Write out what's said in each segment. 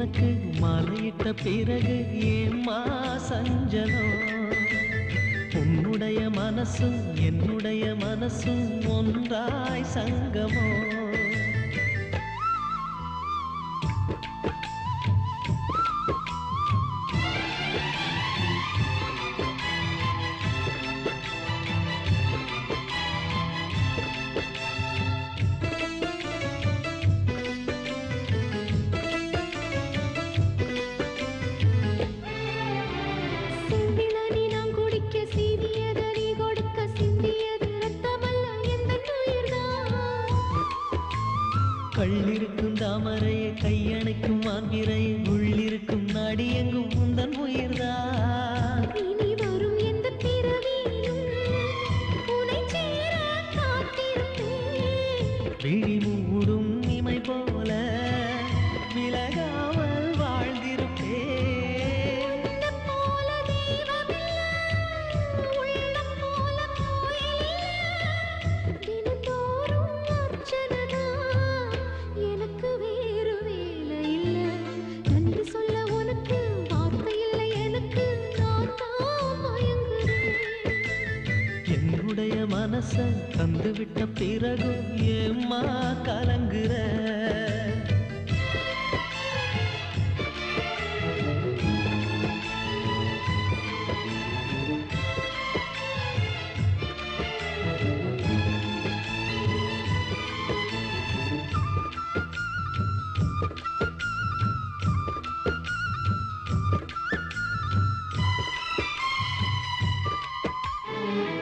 உனக்கு மாலையிட்ட பிறகு ஏம்மா சஞ்சலம்? உன்னுடைய மனசும் என்னுடைய மனசும் ஒன்றாய் சங்கமோ? கள்ளிருக்கும் தாமரையை கையணைக்கும் மான்பிரை உள்ளிருக்கும் நாடி எங்கும் உந்தன் உயிர்தான். இனி வரும் எந்த பிறவியிலும் உன்னை சேர காத்திருப்பேன். விழி மூடும் இமை போல விலகாமல் வாழ்ந்திருப்பேன். உள்ளம் போல தெய்வமில்லை, உள்ளம் போல கோயிலில்லை. தினந்தோறும் அர்ச்சனைதான், எனக்கு வேறு வேலை இல்லை. நன்றி சொல்ல உனக்கு வார்த்தை இல்லை எனக்கு, நான் தான் மயங்குறேன். என்னுடைய மனச தந்துவிட்ட பிறகு ஏம்மா கலங்குற?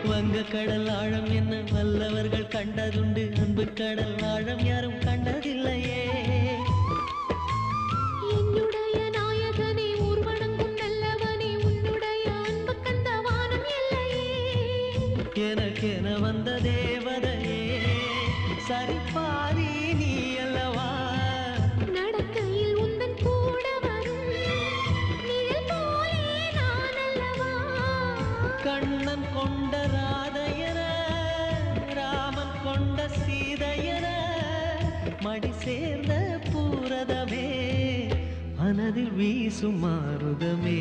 வங்க கடல் ஆழம் என்ன வல்லவர்கள் கண்டதுண்டு, அன்பு கடல் ஆழம் யாரும் கண்டதில்லையே. என்னுடைய நாயகனே ஊர்வணங்கும் நல்லவனே, உன்னுடைய அன்பு கந்த வானம் எல்லையே. எனக்கென வந்த தேவதையே சரிபாதி நீ அல்லவா? நடக்கையில் உந்தன் கூட வரும் நிழல் போலே நான் அல்லவா? கண்ணன் கொண்ட ராதையர ராமன் கொண்ட சீதையர மடி சேர்ந்த பூரதமே மனதில் வீசும் மாருதமே.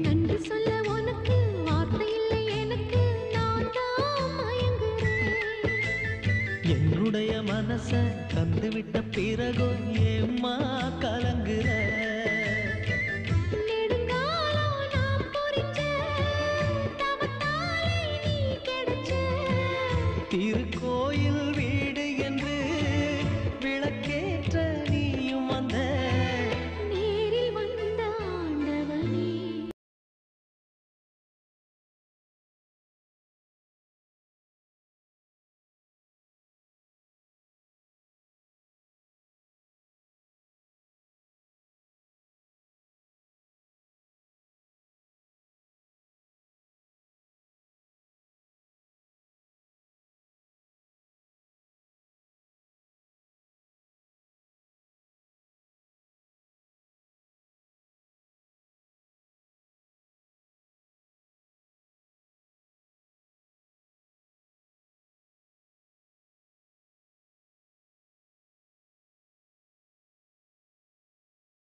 நன்றி சொல்ல உனக்கு வார்த்தை இல்லை எனக்கு, நான் தான் மயங்குறேன். என்னுடைய மனச தந்துவிட்ட பிறகு ஏம்மா